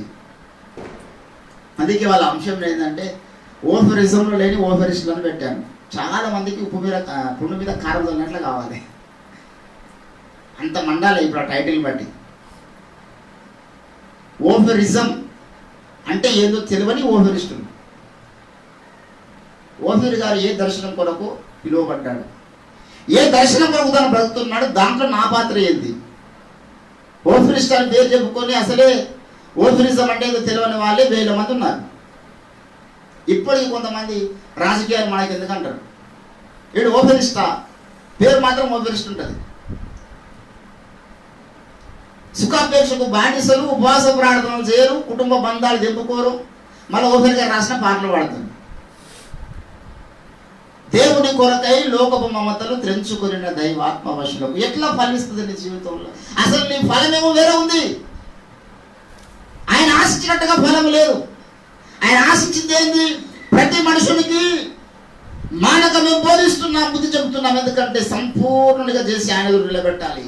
అందుకే వాళ్ళ అంశం ఏంటంటే ఓఫరిజంలో లేని ఓఫరిస్టులను పెట్టాను. చాలా మందికి పుండు మీద కారం చల్లినట్లు కావాలి, అంత మండాలి ఇప్పుడు ఆ టైటిల్ బట్టి. ఓఫరిజం అంటే ఏదో తెలియని ఓఫరిస్టులు. ఓఫిర్ గారు ఏ దర్శనం కొరకు పిలువబడ్డాడు, ఏ దర్శనం కొరకు తను బ్రతుకుతున్నాడు, దాంట్లో నా పాత్ర ఏంది? ఓఫరిస్ట్ అని పేరు చెప్పుకొని అసలే ఓఫరిజం అంటే ఏదో తెలియని వాళ్ళే 1000 మంది ఉన్నారు. ఇప్పటికి కొంతమంది రాజకీయాలు మనకి ఎందుకంటారు, వీడు ఓఫరిస్టా, పేరు మాత్రం ఓఫరిస్ట్ ఉంటుంది. సుఖాపేక్షకు బానిసలు, ఉపవాస ప్రార్థనలు చేయరు, కుటుంబ బంధాలు తెంపుకోరు, మళ్ళీ ఓఫిర్ గారు రాసిన పాటలు పాడతారు. దేవుని కొరకై లోకపు మమతలు త్రెంచుకొనిన దైవాత్మవశులకు. ఎట్లా ఫలిస్తుంది నీ జీవితంలో? అసలు నీ ఫలమేమో వేరే ఉంది. ఆయన ఆశించినట్టుగా ఫలం లేదు. ఆయన ఆశించింది ఏంది? ప్రతి మనుషునికి మానక మేము బోధిస్తున్నాం, బుద్ధి చెబుతున్నాం. ఎందుకంటే సంపూర్ణంగా చేసి ఆయన నిలబెట్టాలి.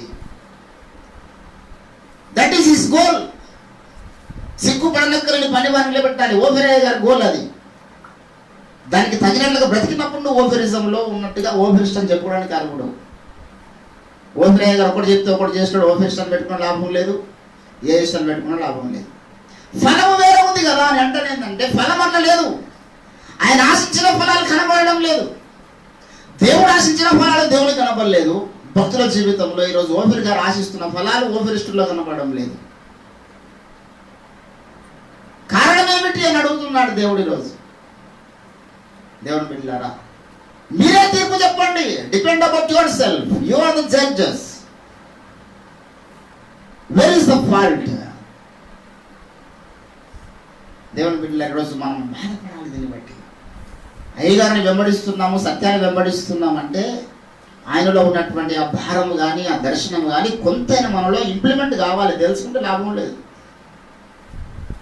That is his goal. సిగ్గుపడనక్కరని పని వారిని నిలబెట్టాలి. ఓఫిరయ్య గారి గోల్ అది. దానికి తగినట్లుగా బ్రతికినప్పుడు నువ్వు ఓఫిరిజంలో ఉన్నట్టుగా ఓఫిరిస్ట్ అని చెప్పుకోవడానికి అర్హుడు. ఓఫిరయ్య గారు ఒకటి చెప్తే ఒకటి చేస్తాడు. ఓఫిరిస్ట్ అని పెట్టుకున్న లాభం లేదు, ఏ ఇష్టం పెట్టుకున్న లాభం లేదు. ఫలము వేరే ఉంది కదా అని అంటే ఏంటంటే ఫలం అట్లా లేదు. ఆయన ఆశించిన ఫలాలు కనబడడం లేదు. దేవుడు ఆశించిన ఫలాలు దేవునికి కనబడలేదు. భక్తుల జీవితంలో ఈరోజు ఓఫిర్ గారు ఆశిస్తున్న ఫలాలు ఓఫిరిస్టుల్లో కనబడడం లేదు. కారణం ఏమిటి అని అడుగుతున్నాడు దేవుడు ఈరోజు. దేవుని బిడ్డలారా, మీరే తీర్పు చెప్పండి. Depend about yourself. You are the judges. Where is the fault? దేవుని బిడ్డలారా, ఈరోజు మనం బాధపడాలి. దీన్ని బట్టి అయ్యగారిని వెంబడిస్తున్నాము, సత్యాన్ని వెంబడిస్తున్నామంటే ఆయనలో ఉన్నటువంటి ఆ భారం కానీ ఆ దర్శనం కానీ కొంతైనా మనలో ఇంప్లిమెంట్ కావాలి. తెలుసుకుంటే లాభం లేదు.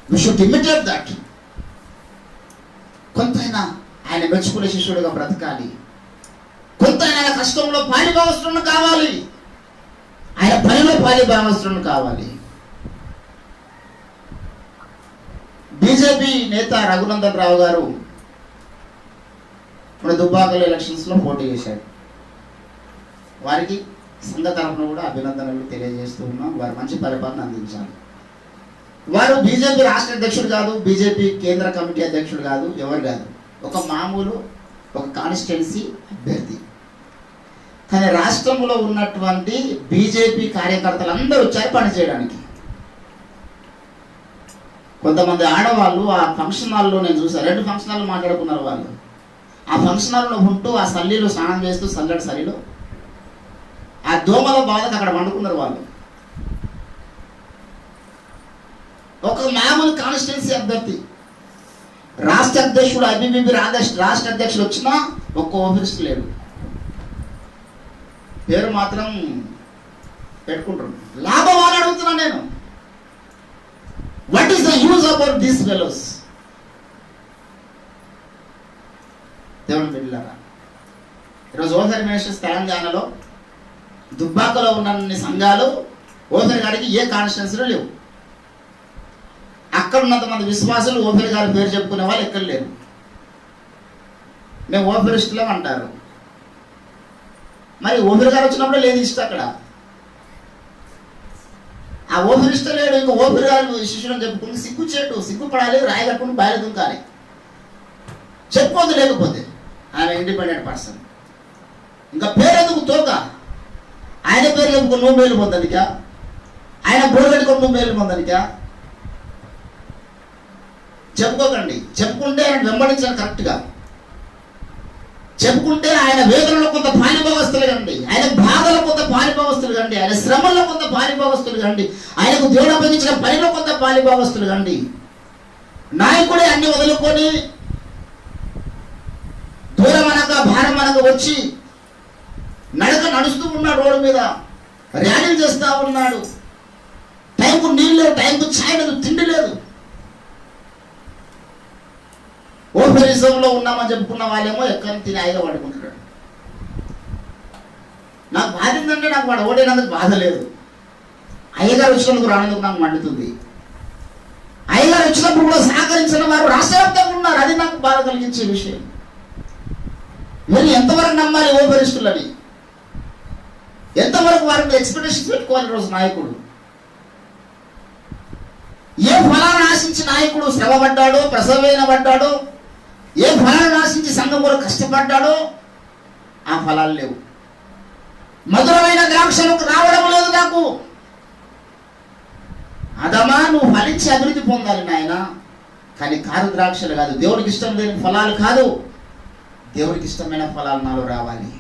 We should imitate that. కొంతైనా ఆయన మెచ్చుకునే శిష్యుడిగా బ్రతకాలి. కొంత ఆయన కష్టంలో పాలిభాగస్తులను కావాలి, ఆయన పనిలో పాలిభాగస్తులను కావాలి. బీజేపీ నేత రఘునందన్ రావు గారు మన దుబ్బాకలో ఎలక్షన్స్లో పోటీ చేశాడు. వారికి సంఘ తరఫున కూడా అభినందనలు తెలియజేస్తూ ఉన్నాం. వారు మంచి పరిపాలన అందించాలి. వారు బీజేపీ రాష్ట్ర అధ్యక్షుడు కాదు, బీజేపీ కేంద్ర కమిటీ అధ్యక్షుడు కాదు, ఎవరు కాదు. ఒక మామూలు ఒక కాన్స్టిట్యున్సీ అభ్యర్థి. కానీ రాష్ట్రంలో ఉన్నటువంటి బీజేపీ కార్యకర్తలు అందరూ వచ్చారు పనిచేయడానికి. కొంతమంది ఆడవాళ్ళు ఆ ఫంక్షన్ హాల్లో నేను చూసాను. 2 ఫంక్షన్ హాల్లో మాట్లాడుకున్నారు వాళ్ళు. ఆ ఫంక్షన్ హాల్లో ఉంటూ ఆ సల్లీలో స్నానం చేస్తూ చల్లటి సలిలో ఆ దోమల బాధకు అక్కడ వండుకున్నారు వాళ్ళు. ఒక మామూలు కాన్స్టిట్యున్సీ అభ్యర్థి. రాష్ట్ర అధ్యక్షుడు అభిబిబి రాష్ట్ర అధ్యక్షుడు వచ్చినా ఒక్క ఓఫీస్ లేడు. పేరు మాత్రం పెట్టుకుంటారు. లాభం అని అడుగుతున్నా నేను. What is the use about these fellows? దేవుని బిడ్డలారా, ఈరోజు ఓఫర్ మినిస్టర్స్ తెలంగాణలో దుబ్బాకలో ఉన్న సంఘాలు ఓఫర్ గారికి ఏ కాన్స్టిట్యున్సీలో లేవు. అక్కడ ఉన్నంతమంది విశ్వాసులు ఓఫర్ గారి పేరు చెప్పుకునే వాళ్ళు ఎక్కడ లేరు. మేము ఓఫరిస్టులం అంటారు. మరి ఓఫర్ గారు వచ్చినప్పుడు లేదు ఇష్టం. అక్కడ ఆ ఓపిరి ఇష్టం లేడు, ఇంకా ఓపిరి గారు శిష్యులను చెప్పుకుని సిగ్గుపడాలి, రాయి కట్టుకుని బయలు దుంకాలి, చెప్పుకోదు. లేకపోతే ఆమె ఇండిపెండెంట్ పర్సన్. ఇంకా పేరెందుకు తోక? ఆయన పేరు చెప్పుకుని నువ్వు మేలు పొందనికా? ఆయన బోర్డు పెట్టుకుని నువ్వు మేలు పొందనికా? చెప్పుకోకండి. చెప్పుకుంటే ఆయన వెంబడించాలి కరెక్ట్గా. చెప్పుకుంటే ఆయన వేదనలో కొంత పాలిభాగస్తులు కండి, ఆయన బాధలో కొంత పాలిభాగస్తులు కండి, ఆయన శ్రమల్లో కొంత పాలిభాగస్తులు కండి, ఆయనకు దేవుడు అప్పగించిన పనిలో కొంత పాలిభాగస్తులు కండి. నాయకుడే అన్ని వదులుకొని దూరం అనక భారం అనక వచ్చి నడుస్తూ ఉన్నాడు, రోడ్డు మీద ర్యాలీలు చేస్తూ ఉన్నాడు. టైంకు నీళ్ళు లేవు, టైంకు ఛాయ్ లేదు, తిండి లేదు. ఓపెరిజంలో ఉన్నామని చెప్పుకున్న వాళ్ళేమో ఎక్కడ తిని హాయిగా పడుకుంటున్నాడు. నాకు బాధ ఏంటంటే నాకు వాడు ఓడేనందుకు బాధ లేదు, అయ్యగారు వచ్చినందుకు రానందుకు నాకు మండుతుంది. అయ్యగారు వచ్చినప్పుడు కూడా సహకరించిన వారు రాష్ట్ర వ్యాప్తంగా ఉన్నారు, అది నాకు బాధ కలిగించే విషయం. వీళ్ళు ఎంతవరకు నమ్మాలి ఓపెరిస్టులని? ఎంతవరకు వారికి ఎక్స్పెక్టేషన్స్ పెట్టుకోవాలి? రోజు నాయకుడు ఏ ఫలాన్ని ఆశించి నాయకుడు శ్రమ పడ్డాడో, ప్రసవైన పడ్డాడో, ఏ ఫలాన్ని ఆశించి సంఘం కూడా కష్టపడ్డాడో ఆ ఫలాలు లేవు. మధురమైన ద్రాక్షలకు రావడం లేదు నాకు. అదమా నువ్వు ఫలించి అభివృద్ధి పొందాలి నాయన, కానీ కారు ద్రాక్షలు కాదు, దేవుడికి ఇష్టం లేని ఫలాలు కాదు, దేవుడికి ఇష్టమైన ఫలాలు నాలో రావాలి.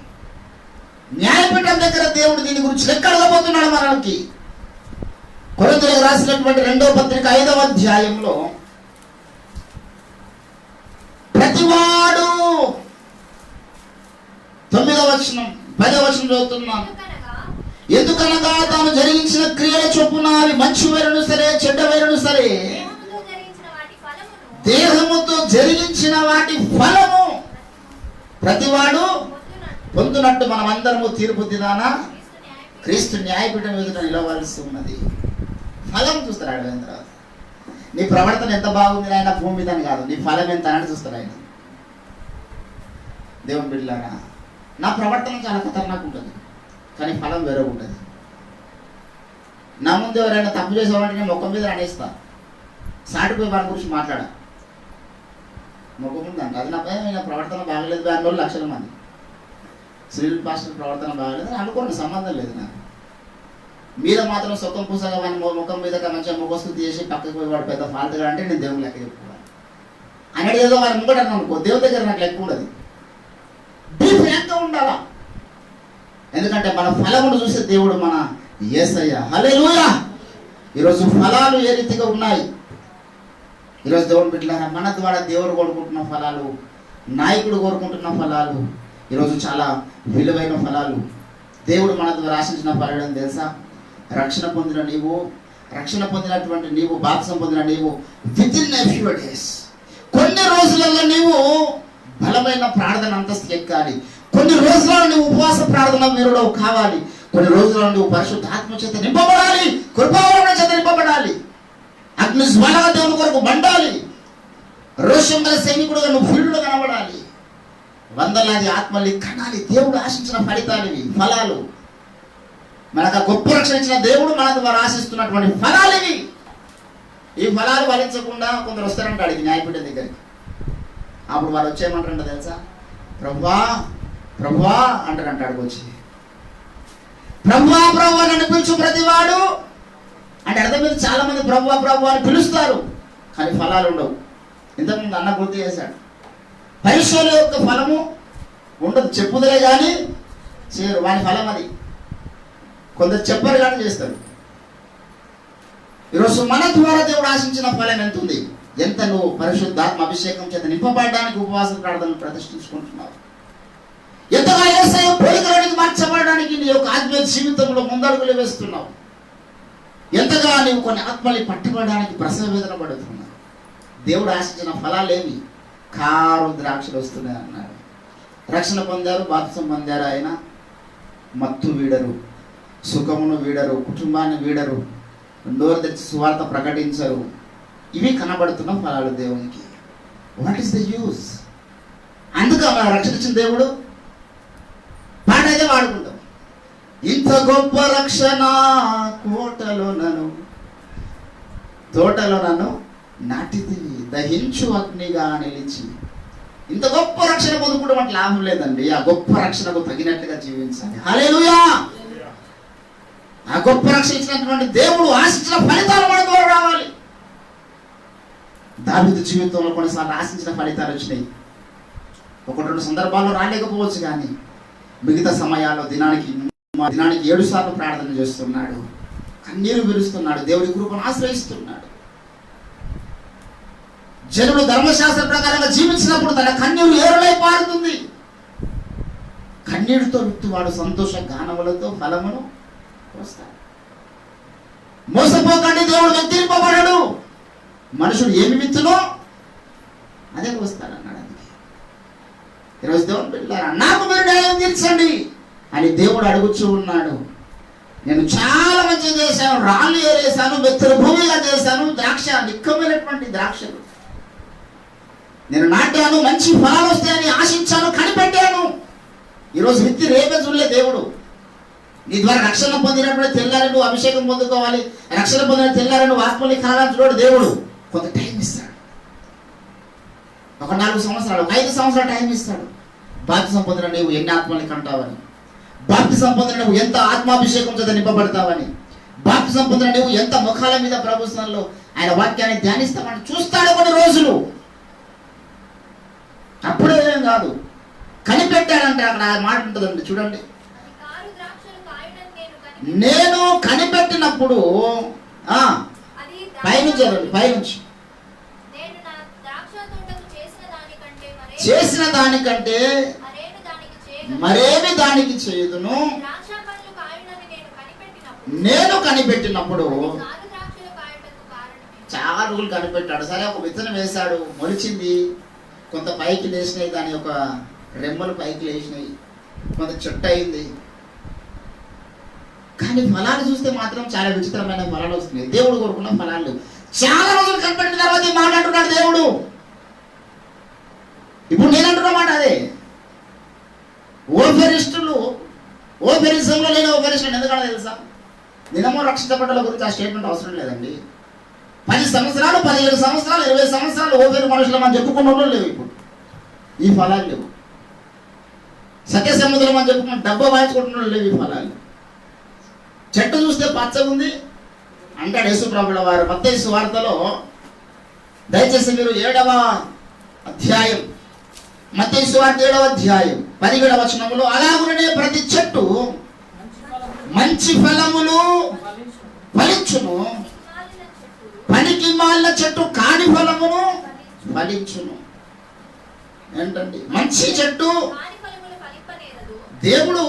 న్యాయపీఠం దగ్గర దేవుడు దీని గురించి లెక్క అడగబోతున్నాడు మనకి. కొరింథీయులకు రాసినటువంటి 2వ పత్రిక 5వ అధ్యాయంలో ప్రతివాడు 9వ వచనం 10వ వచనం చదువుతున్నాను. ఎందుకనగా తాను జరిగించిన క్రియల చొప్పున అవి మంచి వేరును సరే చెడ్డ వేరును సరే దేహముతో జరిగించిన వాటి ఫలము ప్రతివాడు పొందునట్టు మనం అందరము తీర్పు దినాన క్రీస్తు న్యాయపీఠం ఎదుట నిలవలసి ఉన్నది. ఫలం చూస్తాడు ఆయన. తర్వాత నీ ప్రవర్తన ఎంత బాగుంది ఆయన భూమి మీద అని కాదు, నీ ఫలం ఎంత అని చూస్తాడు ఆయన. దేవుని బిడ్డలారా, నా ప్రవర్తన చాలా ఖతర్నాక్ ఉంటుంది, కానీ ఫలం వేరే ఉంటుంది. నా ముందు ఎవరైనా తప్పు చేసేవాడిని నేను ముఖం మీద అనేస్తా, సాటిపోయి వారి గురించి మాట్లాడా ముఖం ముందు అంట. అది నా ప్రవర్తన బాగలేదు, దానివల్ల లక్షల మంది సివిల్ పాస్టర్ ప్రవర్తన బాగలేదు అని అనుకోండి, సంబంధం లేదు నాకు. మీద మాత్రం సొక్కం పూసగా వాని ముఖం మీద మంచిగా ముఖస్తు తీసి పక్కకు పోయి వాడు పెద్ద ఫాల్తుగా అంటే నేను దేవుని లెక్క చెప్పుకోవాలి. అనేది ఏదో వారి ముంగట అనుకో, దేవుని దగ్గర నాకు లెక్క ఉండదు. ఫ్రాంక్గా ఉండాలా, ఎందుకంటే మన ఫలమును చూసే దేవుడు మన యేసయ్య. హల్లెలూయా. ఈరోజు ఫలాలు ఏ రీతిగా ఉన్నాయి? ఈరోజు దేవుని బిడ్డలారా, మన ద్వారా దేవుడు కోరుకుంటున్న ఫలాలు, నాయకుడు కోరుకుంటున్న ఫలాలు ఈరోజు చాలా విలువైన ఫలాలు. దేవుడు మన ద్వారా ఆశించిన ఫలాలు తెలుసా? రక్షణ పొందిన నీవు, రక్షణ పొందినటువంటి నీవు, బాప్తిసం పొందిన నీవు వితిన్ ఎ ఫ్యూ డేస్, కొన్ని రోజులలో నీవు బలమైన ప్రార్థన అంతస్తుకి ఎక్కాలి. కొన్ని రోజులలో నువ్వు ఉపవాస ప్రార్థన వీరుడు కావాలి. కొన్ని రోజులలో నువ్వు పరిశుద్ధాత్మ చేత నింపబడాలి, కృపావరణ చేత నింపబడాలి, అగ్ని జ్వాలగా దేవుని కొరకు మండాలి, రోషం గల సైనికుడుగా నువ్వు ఫీల్డ్లో కనబడాలి, వందలాది ఆత్మల్ని కనాలి. దేవుడు ఆశించిన ఫలితాలు ఇవి, ఫలాలు. మనకు గొప్ప రక్షణ ఇచ్చిన దేవుడు మన ద్వారా ఆశిస్తున్నటువంటి ఫలాలు ఇవి. ఈ ఫలాలు ఫలించకుండా కొందరు వస్తారంటాడు ఇది న్యాయపీఠం దగ్గరికి. అప్పుడు వారు వచ్చేయమంటారంట తెలుసా? ప్రభువా ప్రభువా అంటాడు వచ్చి. ప్రభువా ప్రభువా అని పిలుచు ప్రతివాడు అంటే అర్థం మీద చాలా మంది ప్రభువా ప్రభువా అని పిలుస్తారు, కానీ ఫలాలు ఉండవు. ఇంతకుముందు అన్న గుర్తు చేశాడు, పరిశోధన యొక్క ఫలము ఉండదు, చెప్పుదలే కానీ చేయరు, వాని ఫలం అది. కొందరు చెప్పరు కానీ చేస్తారు. ఈరోజు మన ద్వారా దేవుడు ఆశించిన ఫలం ఎంత ఉంది? ఎంత నువ్వు పరిశుద్ధాత్మ అభిషేకం చేత నింపబడడానికి ఉపవాస ప్రార్థనలు ప్రతిష్ఠించుకుంటున్నావు? ఎంతగా యేసయ్య పోలికలోనికి మార్చబడడానికి నీ యొక్క ఆత్మీయ జీవితంలో ముందడుగులు వేస్తున్నావు? ఎంతగా నీవు కొన్ని ఆత్మల్ని పట్టుబడడానికి ప్రసవ వేదన పడుతున్నావు? దేవుడు ఆశించిన ఫలాలేవి? కారు ద్రాక్షలు వస్తున్నాయి అన్నాడు. రక్షణ పొందారు, బాప్తిసం పొందారు, ఆయన మత్తు వీడరు, సుఖమును వీడరు, కుటుంబాన్ని వీడరు, నోరు తెచ్చి సువార్త ప్రకటించరు. ఇవి కనబడుతున్న ఫలాలు దేవునికి. What is the use? అందుకే మన రక్షణ ఇచ్చిన దేవుడు పాట అయితే వాడుకుంటాం. ఇంత గొప్ప రక్షణ కోటలో నన్ను తోటలో నన్ను నాటితివి, దహించు అగ్నిగా నిలిచి. ఇంత గొప్ప రక్షణ పొందుకోవడం అంటే లాభం లేదండి. ఆ గొప్ప రక్షణకు తగినట్లుగా జీవించాలి. హల్లెలూయా. ఆ గొప్ప రక్షణ ఇచ్చినటువంటి దేవుడు ఆశించిన ఫలితాలు మన ద్వారా రావాలి. దావీదు జీవితంలో కొన్నిసార్లు ఆశించిన ఫలితాలు వచ్చినాయి. 1-2 సందర్భాల్లో రాలేకపోవచ్చు, కానీ మిగతా సమయాల్లో దినానికి 7 సార్లు ప్రార్థన చేస్తున్నాడు, కన్నీరు విరుస్తున్నాడు, దేవుడి కృపను ఆశ్రయిస్తున్నాడు. జనులు ధర్మశాస్త్ర ప్రకారంగా జీవించినప్పుడు తన కన్నీరు ఏరులై పారుతుంది. కన్నీరుతో విత్తువాడు సంతోష గానములతో ఫలమును వస్తాడు. మోసపోకండి, దేవుడు వ్యక్తింపబడడు. మనుషుడు ఏమి విత్తునో అదే వస్తాడు అన్నాడు. అందుకే ఈరోజు దేవుడు పిల్లారా, నాకు మీరు న్యాయం తీర్చండి అని దేవుడు అడుగుచూ ఉన్నాడు. నేను చాలా మంచిగా చేశాను, రాళ్ళు ఏరేశాను, మెత్తల భూమిగా చేశాను, ద్రాక్ష నిక్కమైనటువంటి ద్రాక్షలు నేను నాటాను, మంచి ఫలాలు వస్తాయని ఆశించాను, కనిపెట్టాను. ఈరోజు విత్తి రేపే చూడలే దేవుడు. నీ ద్వారా రక్షణ పొందినప్పుడు తెల్లారి నువ్వు అభిషేకం పొందుకోవాలి, రక్షణ పొందిన తెల్లారి నువ్వు ఆత్మని కనాలని చూడు దేవుడు. కొంత టైం ఇస్తాడు, ఒక 4 సంవత్సరాలు, 5 సంవత్సరాలు టైం ఇస్తాడు. బాప్తిసం పొందిన నువ్వు ఎన్ని ఆత్మల్ని కంటావని, బాప్తిసం పొందిన నువ్వు ఎంత ఆత్మాభిషేకం చేత నింపబడతావని, బాప్తిసం పొందిన నువ్వు ఎంత ముఖాల మీద ప్రభుత్వంలో ఆయన వాక్యాన్ని ధ్యానిస్తామని చూస్తాడు కొన్ని రోజులు. అప్పుడే ఏం కాదు, కనిపెట్టాడంటే అక్కడ మాట ఉంటుందండి చూడండి. నేను కనిపెట్టినప్పుడు పైనుంచి చేసిన దానికంటే మరేమి దానికి చేయుదును. నేను కనిపెట్టినప్పుడు చాలా రోజులు కనిపెట్టాడు. సరే, ఒక విత్తనం వేశాడు, మొలిచింది, కొంత పైకి లేచినాయి, దాని యొక్క రెమ్మలు పైకి లేచినాయి, కొంత చెట్టు అయింది. కానీ ఫలాలు చూస్తే మాత్రం చాలా విచిత్రమైన ఫలాలు వస్తున్నాయి. దేవుడు కోరుకున్న ఫలాలు చాలా రోజులు కనిపెట్టిన తర్వాత ఈ మాట అంటున్నాడు దేవుడు. ఇప్పుడు నేను అంటున్న మాట అదే. ఓఫెరిజంలో లేని ఓఫెరిస్టులు ఎందుకన్నా తెలుసా? దినమో రక్షించబడ్డల గురించి ఆ స్టేట్మెంట్ అవసరం లేదండి. 10 సంవత్సరాలు, 17 సంవత్సరాలు, 20 సంవత్సరాలు ఓఫెరు మనుషులు మనం చెప్పుకున్న లేవు. ఇప్పుడు ఈ ఫలాలు లేవు. సత్య సముద్రం అని చెప్పుకున్న డబ్బా వాయించుకుంటున్న లేవు ఈ ఫలాలు. చెట్టు చూస్తే పచ్చగా ఉంది అంటాడు యేసు ప్రభువుల వారు మత్తయి సువార్తలో. దయచేసి మీరు 7వ అధ్యాయం, మత్తయి సువార్త 7వ అధ్యాయం 17వ వచనంలో, అలాగునే ప్రతి చెట్టు మంచి ఫలములు ఫలించును, పనికి మాలిన చెట్టు కాని ఫలమును ఫలించును. ఏంటండి మంచి చెట్టు? దేవుడు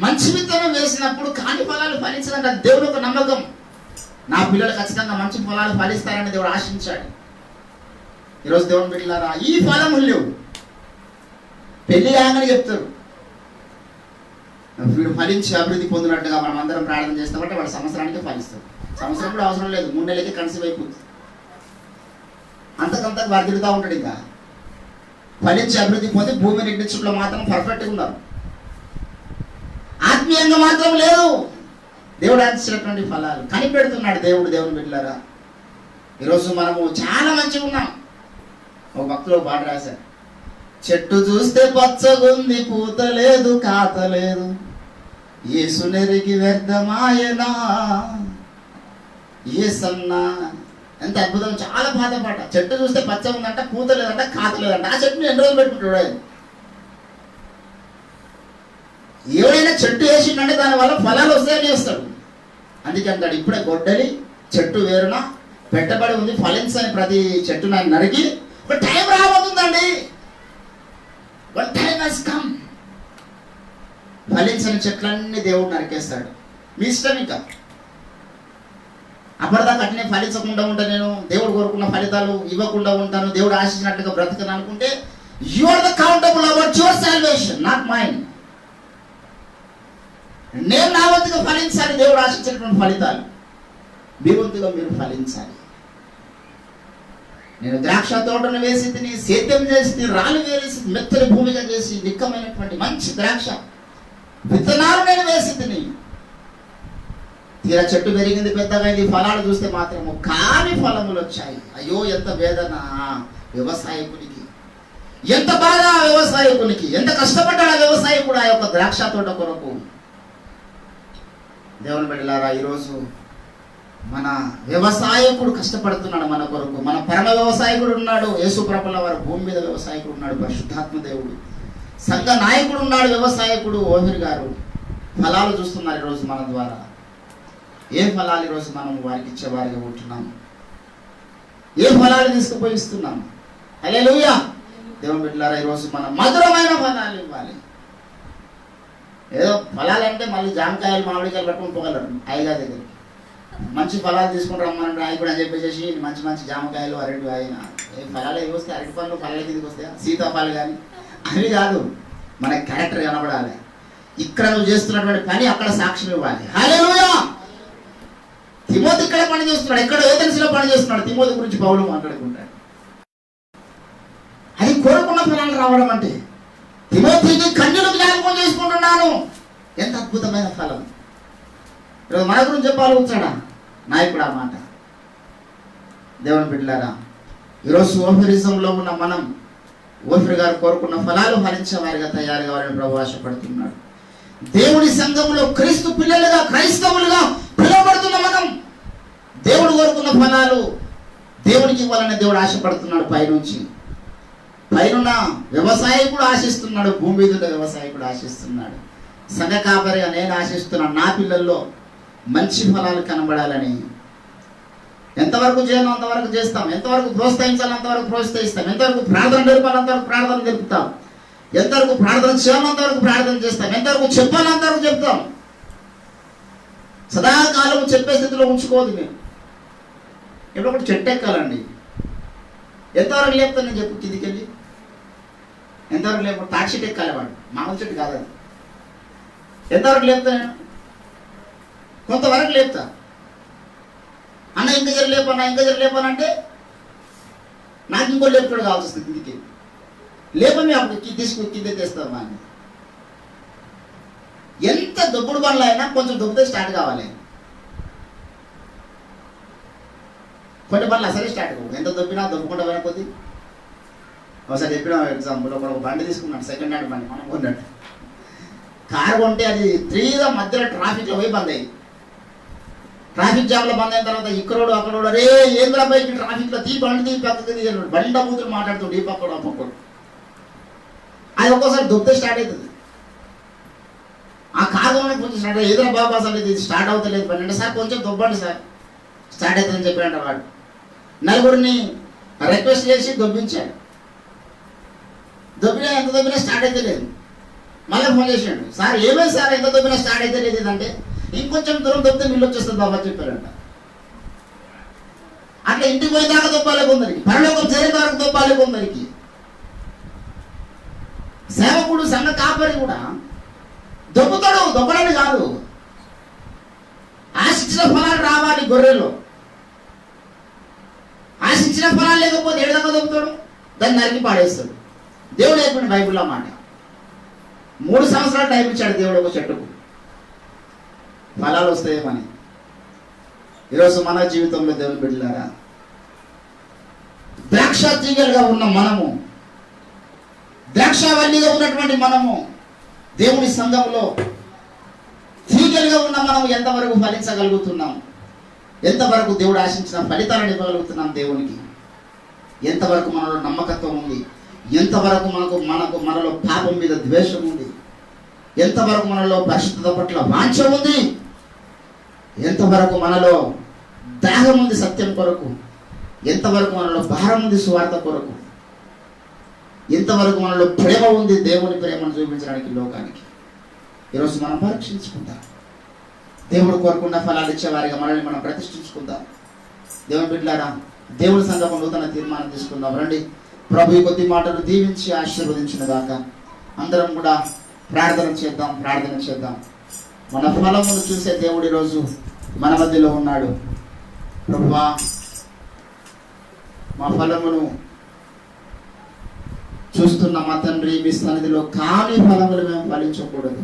మంచి విత్తనం వేసినప్పుడు కాని ఫలాలు ఫలించదంట. దేవుడు ఒక నమ్మకం, నా పిల్లలు ఖచ్చితంగా మంచి ఫలాలు ఫలిస్తారని దేవుడు ఆశించాడు. ఈరోజు దేవుని బిడ్డలారా, ఈ ఫలములు లేవు. పెళ్లి కాగానే చెప్తారు వీడు ఫలించి అభివృద్ధి పొందినట్టుగా మనం అందరం ప్రార్థన చేస్తామంటే వాడు సంవత్సరానికి ఫలిస్తాడు. సంవత్సరం కూడా అవసరం లేదు, 3 నెలలకి కన్సీవ్ అయిపోతుంది. అంతకంతకు వారు తిరుగుతూ ఉంటాడు. ఇంకా ఫలించి అభివృద్ధి పొంది భూమి నిండించుట్లో మాత్రం పర్ఫెక్ట్గా ఉన్నారు, ఆత్మీయంగా మాత్రం లేదు. దేవుడు అందించినటువంటి ఫలాలు కనిపెడుతున్నాడు దేవుడు. దేవుని బిడ్డలారా, ఈరోజు మనము చాలా మంచిగా ఉన్నాం. ఒక భక్తులు పాట రాశారు, చెట్టు చూస్తే పచ్చగుంది, పూత లేదు, కాత లేదు, యేసునెరిగి వ్యర్థమాయనా యేసన్నా. ఎంత అద్భుతం, చాలా బాధ పాట. చెట్టు చూస్తే పచ్చ ఉందంట, పూత లేదంట, కాత లేదంట. ఆ చెట్టుని ఎన్ని రోజులు పెట్టుకుంటాడు ఆయన? ఎవరైనా చెట్టు వేసిందంటే దానివల్ల ఫలాలు వస్తాయని చేస్తాడు. అందుకే అంటాడు, ఇప్పుడే గొడ్డలి చెట్టు వేరున పెట్టబడి ఉంది, ఫలించని ప్రతి చెట్టు నాకు నరికి ఒక టైం రాబోతుందండి. One time has come. ఫలించని చెట్లన్నీ దేవుడు నరికేస్తాడు. మీ ఇష్టం. ఇంకా అప్పటిదాకా అట్నే ఫలించకుండా ఉంటా, నేను దేవుడు కోరుకున్న ఫలితాలు ఇవ్వకుండా ఉంటాను, దేవుడు ఆశించినట్లుగా బ్రతకను అనుకుంటే you are the countable about your salvation, not mine. నేను నా వంతుగా ఫలించాలి, దేవుడు ఆశించినటువంటి ఫలితాలు. మీ వంతుగా మీరు ఫలించాలి. నేను ద్రాక్ష తోటను వేసి తిని, సేద్యం చేసి, రాళ్ళు వేసి, మెత్తని భూమిగా చేసి, నిక్కమైనటువంటి మంచి ద్రాక్ష విత్తనాలు నేను వేసి తిని, తీరా చెట్టు పెరిగింది, పెద్దగా అయింది, ఫలాలు చూస్తే మాత్రము కాని ఫలములు వచ్చాయి. అయ్యో ఎంత వేదన వ్యవసాయకునికి, ఎంత బాధ వ్యవసాయకునికి, ఎంత కష్టపడ్డాడు ఆ వ్యవసాయకుడు ఆ యొక్క ద్రాక్ష తోట కొరకు. దేవుని బిడ్డలారా, ఈరోజు మన వ్యవసాయకుడు కష్టపడుతున్నాడు మన కొరకు. మన పరమ వ్యవసాయకుడు ఉన్నాడు, యేసుప్రభుల వారి భూమి మీద వ్యవసాయకుడు ఉన్నాడు, పరిశుద్ధాత్మ దేవుడు. సంఘ నాయకుడు ఉన్నాడు, వ్యవసాయకుడు ఓఫీర్ గారు. ఫలాలు చూస్తున్నారు ఈరోజు మన ద్వారా. ఏ ఫలాలు ఈరోజు మనం వారికి ఇచ్చేవారిగా ఉంటున్నాం? ఏ ఫలాలు తీసుకుపోయి ఇస్తున్నాం? హల్లెలూయా. దేవుని బిడ్డలారా, ఈరోజు మనం మధురమైన ఫలాలు ఇవ్వాలి. ఏదో ఫలాలంటే మళ్ళీ జామకాయలు మామిడికాయలు పట్టుకుని పోగలరు అయ్యగా దగ్గరికి. మంచి ఫలాలు తీసుకుని రమ్మని నాయకుడు అని చెప్పేసి మంచి మంచి జామకాయలు, అరటి అయినా ఏ ఫలాలు ఏవి వస్తాయి? అరటి పనులు ఫలాల కిందకి వస్తాయా? సీతాఫలాలు కానీ అవి కాదు. మన క్యారెక్టర్ కనబడాలి. ఇక్కడ నువ్వు చేస్తున్నటువంటి పని అక్కడ సాక్ష్యం ఇవ్వాలి. హల్లెలూయా. తిమోతి ఇక్కడ పని చేస్తున్నాడు, ఎక్కడ ఏథెన్స్లో పని చేస్తున్నాడు. తిమోతి గురించి పౌలు మాట్లాడుకుంటాడు. అది కోరుకున్న ఫలాలు రావడం అంటే. తిమోతికి కన్యను జ్ఞాపకం చేసుకుంటున్నాను. ఎంత అద్భుతమైన ఫలం. ఈరోజు మన గురించి చెప్పాలనుకుంటాడా నాయకుడు ఆ మాట? దేవుని బిడ్డలారా, ఈరోజు ఓఫిరిజంలో ఉన్న మనం ఓఫీర్ గారు కోరుకున్న ఫలాలు ఫలించే వారిగా తయారు కావాలని ప్రభు ఆశపడుతున్నాడు. దేవుని సంఘంలో క్రీస్తు పిల్లలుగా, క్రైస్తవులుగా పిలువబడుతున్న మనం దేవుడు కోరుకున్న ఫలాలు దేవునికి ఇవ్వాలని దేవుడు ఆశపడుతున్నాడు. పైనుంచి పైన వ్యవసాయకుడు ఆశిస్తున్నాడు, భూమి మీద వ్యవసాయకుడు ఆశిస్తున్నాడు. సంఘ కాపరిగా నేను ఆశిస్తున్నాను, నా పిల్లల్లో మంచి ఫలాలు కనబడాలని. ఎంతవరకు చేయాలో అంతవరకు చేస్తాం, ఎంతవరకు ప్రోత్సహించాలో అంతవరకు ప్రోత్సహిస్తాం, ఎంతవరకు ప్రార్థన జరపాలి అంతవరకు ప్రార్థన జరుపుతాం, ఎంతవరకు ప్రార్థన చేయాలో అంతవరకు ప్రార్థన చేస్తాం, ఎంతవరకు చెప్పాలో అంతవరకు చెప్తాం. సదాకాలం చెప్పే స్థితిలో ఉంచుకోదు. మేము ఎప్పుడొకటి చెట్టు ఎక్కాలండి. ఎంతవరకు లేపుతాను నేను చెప్పు, కిందికి వెళ్ళి ఎంతవరకు లేపు? తాటి చెట్టు ఎక్కాలి, వాడు మామూలు చెట్టు కాదు. ఎంతవరకు లేపుతా నేను? కొంతవరకు లేపుతా. అన్న ఇంకా జర లేపన్నా, ఇంకా జర లేపనంటే నాకు ఇంకో లేపుతాడు కావాల్సి వస్తుంది. కిందికి లేపని అప్పుడు తీసుకుని కింద తెస్తామా అని. ఎంత దొబ్బుడు పనులు అయినా కొంచెం దొబ్బితే స్టార్ట్ కావాలి. కొన్ని పనులు అసలే స్టార్ట్ కావు. ఎంత దొబ్బినా దొబ్బకుండా పోయిన కొద్ది. ఒకసారి చెప్పిన ఎగ్జాంపుల్, ఒక బండి తీసుకున్నాడు, సెకండ్ హ్యాండ్ బండి మనం కొన్నట్టు. కారు కొంటే అది 3 మధ్యలో ట్రాఫిక్లో పోయి బంద్ అయ్యింది. ట్రాఫిక్ జామ్లో బంద్ అయిన తర్వాత ఇక్కడోడు అక్కడోడు, అరే ఏంద్రా బైక్ ట్రాఫిక్లో బండి పక్కకి దిగాడు, బండి కూతురు మాట్లాడుతుండే ఈ పక్కడు ఆ పక్కడు. అది ఒక్కోసారి దొబ్బితే స్టార్ట్ అవుతుంది. ఆ కారు కొంచెం స్టార్ట్ అయ్యి ఎదురు బాబా అసలు ఇది స్టార్ట్ అవుతలేదు బండి అంటే, సార్ కొంచెం దొబ్బండి సార్ స్టార్ట్ అవుతుందని చెప్పాడంట. వాడు నలుగురిని రిక్వెస్ట్ చేసి దొబ్బించాడు. దొబ్బినా ఎంత దొబ్బినా స్టార్ట్ అయితే లేదు. మళ్ళీ ఫోన్ చేసాడు, సార్ ఏమైంది సార్ ఎంత దొబ్బినా స్టార్ట్ అయితే లేదు అంటే, ఇంకొంచెం దూరం దొబ్బితే నీళ్ళు వచ్చేస్తుంది బాబా చెప్పారంట. అట్లా ఇంటికి పోయేదాకా దొబ్బాలి కొందరికి, పరలోకం చేరేంత వరకు దొబ్బాలి కొందరికి. సేవకుడు, సంఘ కాపరి కూడా దొబ్బుతాడు, దొబ్బడని కాదు. ఆశించిన ఫలాలు రావాలి గొర్రెలో. ఆశించిన ఫలాలు లేకపోతే ఏ విధంగా దొబ్బుతాడు? దాన్ని నరికి పాడేస్తాడు. దేవుడు చెప్పిన బైబిల్లో మాట, 3 సంవత్సరాలు టైం ఇచ్చాడు దేవుడు ఒక చెట్టుకు, ఫలాలు వస్తాయేమని. ఈరోజు మన జీవితంలో దేవుని బిడ్డలారా, ద్రాక్ష తీగలుగా ఉన్న మనము, ద్రాక్షవల్లిగా ఉన్నటువంటి మనము, దేవుని సంఘంలో తీగలుగా ఉన్న మనము ఎంతవరకు ఫలించగలుగుతున్నాం? ఎంతవరకు దేవుడు ఆశించిన ఫలితాలను ఇవ్వగలుగుతున్నాం దేవునికి? ఎంతవరకు మనలో నమ్మకత్వం ఉంది? ఎంతవరకు మనలో పాపం మీద ద్వేషం ఉంది? ఎంతవరకు మనలో పరిశుద్ధత పట్ల వాంఛ ఉంది? ఎంతవరకు మనలో దాహం ఉంది సత్యం కొరకు? ఎంతవరకు మనలో భారం ఉంది సువార్త కొరకు? ఎంతవరకు మనలో ప్రేమ ఉంది దేవుని ప్రేమను చూపించడానికి లోకానికి? ఈరోజు మనం పరీక్షించుకుందాం. దేవుడు కోరుకున్న ఫలాలు ఇచ్చేవారిగా మనల్ని మనం ప్రతిష్ఠించుకుందాం. దేవుని బిడ్డలారా, దేవుడి సంఘం నూతన తీర్మానం తీసుకుందాం. రండి, ప్రభు ఈ కొద్ది మాటలు దీవించి ఆశీర్వదించిన దాకా అందరం కూడా ప్రార్థన చేద్దాం. మన ఫలమును చూసే దేవుడు ఈరోజు మన మధ్యలో ఉన్నాడు. ప్రభువా, మా ఫలమును చూస్తున్న మా తండ్రి, మీ సన్నిధిలో కాని ఫలములు మేము ఫలించకూడదు.